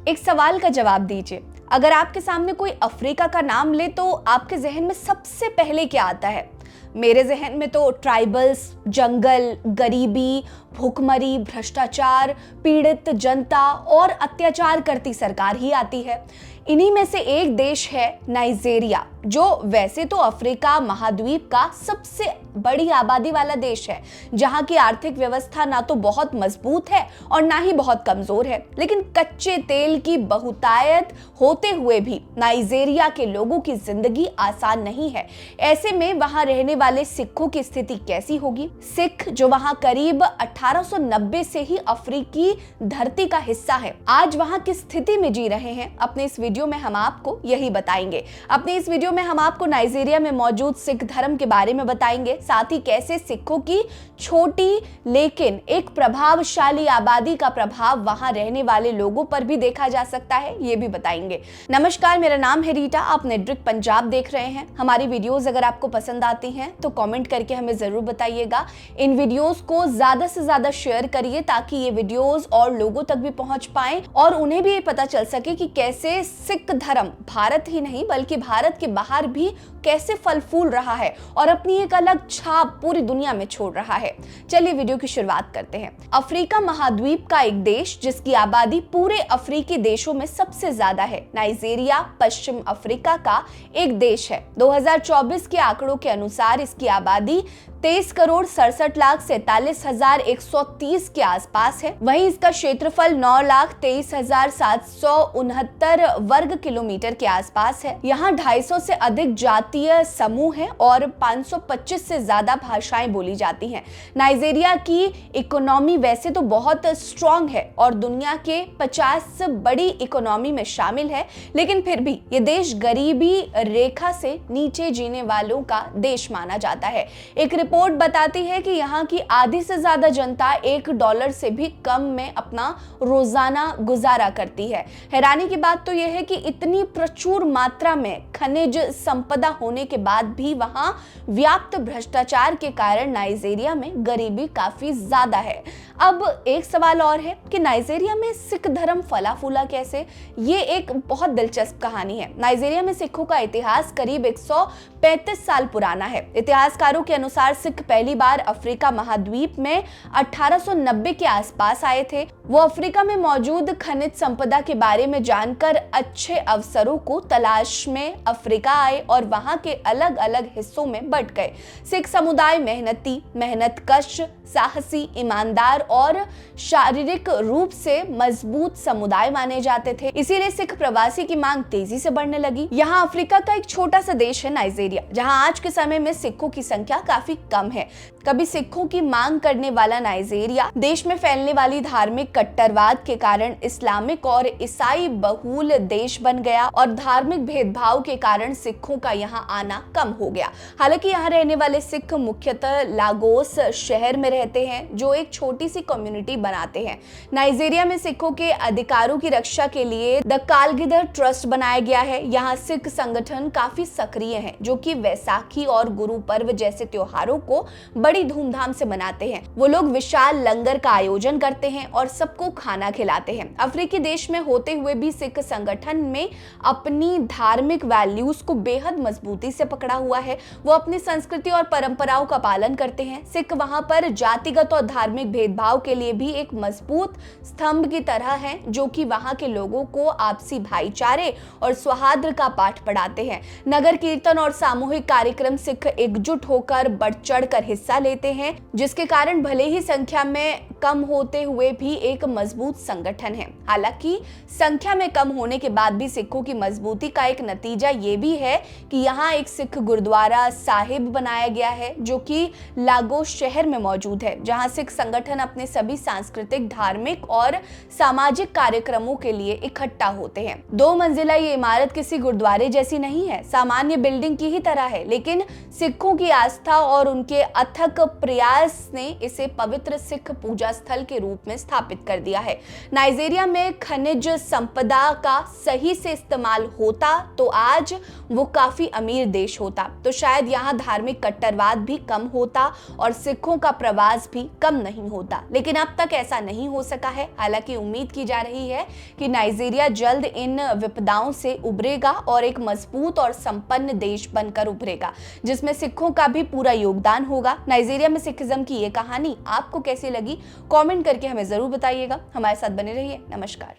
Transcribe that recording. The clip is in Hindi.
एक सवाल का जवाब दीजिए। अगर आपके सामने कोई अफ्रीका का नाम ले तो आपके जहन में सबसे पहले क्या आता है? मेरे जहन में तो ट्राइबल्स, जंगल, गरीबी, भूखमरी, भ्रष्टाचार, पीड़ित जनता और अत्याचार करती सरकार ही आती है। इन्हीं में से एक देश है नाइजीरिया, जो वैसे तो अफ्रीका महाद्वीप का सबसे बड़ी आबादी वाला देश है, जहां की आर्थिक व्यवस्था ना तो बहुत मजबूत है और ना ही बहुत कमजोर है। लेकिन कच्चे तेल की बहुतायत होते हुए भी नाइजीरिया के लोगों की जिंदगी आसान नहीं है। ऐसे में वहां रहने वाले सिखों की स्थिति कैसी होगी? सिख जो वहां करीब 1890 से ही अफ्रीकी धरती का हिस्सा है, आज वहां किस स्थिति में जी रहे हैं, अपने इस वीडियो में हम आपको यही बताएंगे। अपने इस वीडियो में हम आपको नाइजीरिया में मौजूद सिख धर्म के बारे में बताएंगे, साथ ही कैसे सिखों की छोटी लेकिन एक प्रभावशाली आबादी का प्रभाव वहां रहने वाले लोगों पर भी देखा जा सकता है, ये भी बताएंगे। नमस्कार, मेरा नाम है रीटा, आप नेटड्रिक पंजाब देख रहे हैं। हमारी वीडियोस अगर आपको पसंद आती हैं तो कमेंट करके हमें जरूर बताइएगा। इन वीडियोस को ज्यादा से ज्यादा शेयर करिए ताकि ये वीडियोस और लोगों तक भी पहुंच पाए और उन्हें भी ये पता चल सके कि कैसे सिख धर्म भारत ही नहीं बल्कि भारत के बाहर भी कैसे फल फूल रहा है और अपनी एक अलग छाप पूरी दुनिया में छोड़ रहा है। चलिए वीडियो की शुरुआत करते हैं। अफ्रीका महाद्वीप का एक देश जिसकी आबादी पूरे अफ्रीकी देशों में सबसे ज्यादा है। नाइजीरिया पश्चिम अफ्रीका का एक देश है। 2024 के आंकड़ों के अनुसार इसकी आबादी 23,47,47,130 के आसपास है। वहीं इसका क्षेत्रफल 9,23,769 वर्ग किलोमीटर के आसपास है। यहाँ 250 से अधिक जातीय समूह हैं और 525 से ज्यादा भाषाएं बोली जाती हैं। नाइजीरिया की इकोनॉमी वैसे तो बहुत स्ट्रॉन्ग है और दुनिया के 50 बड़ी इकोनॉमी में शामिल है, लेकिन फिर भी ये देश गरीबी रेखा से नीचे जीने वालों का देश माना जाता है। एक रिपोर्ट बताती है कि यहाँ की आधी से ज्यादा जनता $1 से भी कम में अपना रोजाना गुजारा करती है। हैरानी की बात तो यह है कि इतनी प्रचुर मात्रा में खनिज संपदा होने के बाद भी वहां व्याप्त भ्रष्टाचार के कारण नाइजीरिया में गरीबी काफी ज्यादा है। अब एक सवाल और है कि नाइजीरिया में सिख धर्म फला फूला कैसे? ये एक बहुत दिलचस्प कहानी है। नाइजीरिया में सिखों का इतिहास करीब 135 साल पुराना है। इतिहासकारों के अनुसार सिख पहली बार अफ्रीका महाद्वीप में 1890 के आसपास आए थे। वो अफ्रीका में मौजूद खनिज संपदा के बारे में जानकर अच्छे अवसरों को तलाश में अफ्रीका आए और वहां के अलग अलग हिस्सों में बंट गए। सिख समुदाय मेहनती, मेहनतकश, साहसी, ईमानदार और शारीरिक रूप से मजबूत समुदाय माने जाते थे। इसीलिए सिख प्रवासी की मांग तेजी से बढ़ने लगी। यहाँ अफ्रीका का एक छोटा सा देश है नाइजीरिया, जहाँ आज के समय में सिखों की संख्या काफी कम है। कभी सिखों की मांग करने वाला नाइजीरिया देश में फैलने वाली धार्मिक कट्टरवाद के कारण इस्लामिक और ईसाई बहुल देश बन गया और धार्मिक भेदभाव के कारण सिखों का यहाँ आना कम हो गया। हालांकि यहाँ रहने वाले सिख मुख्यतः लागोस शहर में रहते हैं, जो एक छोटी सी कम्युनिटी बनाते हैं। नाइजीरिया में सिखों के अधिकारों की रक्षा के लिए द कालगिदर ट्रस्ट बनाया गया है। यहाँ सिख संगठन काफी सक्रिय हैं, जो कि वैसाखी और गुरु पर्व जैसे त्योहारों को बड़ी धूमधाम से मनाते हैं। वो लोग विशाल लंगर का आयोजन करते हैं और सबको खाना खिलाते हैं। अफ्रीकी देश में होते हुए भी सिख संगठन में अपनी धार्मिक वैल्यूज को बेहद मजबूती से पकड़ा हुआ है। वो अपनी संस्कृति और परंपराओं का पालन करते हैं। सिख वहां पर जातिगत और धार्मिक भेदभाव के लिए भी एक मजबूत स्तंभ की तरह है, जो कि वहां के लोगों को आपसी भाईचारे और सौहार्द का पाठ पढ़ाते हैं। नगर कीर्तन और सामूहिक कार्यक्रम सिख एकजुट होकर बढ़ चढ़ कर हिस्सा लेते हैं, जिसके कारण भले ही संख्या में कम होते हुए भी एक मजबूत संगठन है। हालांकि संख्या में कम होने के बाद भी सिखों की मजबूती का एक नतीजा ये भी है कि यहाँ एक सिख गुरुद्वारा साहिब बनाया गया है, जो कि लागोस शहर में मौजूद है, जहाँ सिख संगठन अपने सभी सांस्कृतिक, धार्मिक और सामाजिक कार्यक्रमों के लिए इकट्ठा होते हैं। 2 मंजिला ये इमारत किसी गुरुद्वारे जैसी नहीं है, सामान्य बिल्डिंग की ही तरह है, लेकिन सिखों की आस्था और उनके अथक प्रयास ने इसे पवित्र सिख पूजा स्थल के रूप में स्थापित कर दिया है। नाइजीरिया में खनिज संपदा का सही से इस्तेमाल होता तो आज वो काफी अमीर देश होता, तो शायद यहाँ धार्मिक कट्टरवाद भी कम होता और सिखों का प्रवास भी कम नहीं होता। लेकिन अब तक ऐसा नहीं हो सका है। हालांकि उम्मीद की जा रही है कि नाइजीरिया जल्द इन विपदाओं से उभरेगा और एक मजबूत और संपन्न देश बनकर उभरेगा, जिसमें सिखों का भी पूरा योगदान होगा। नाइजीरिया में सिखिज्म की ये कहानी आपको कैसी लगी, कमेंट करके हमें जरूर बताइएगा। हमारे साथ बने रहिए। नमस्कार।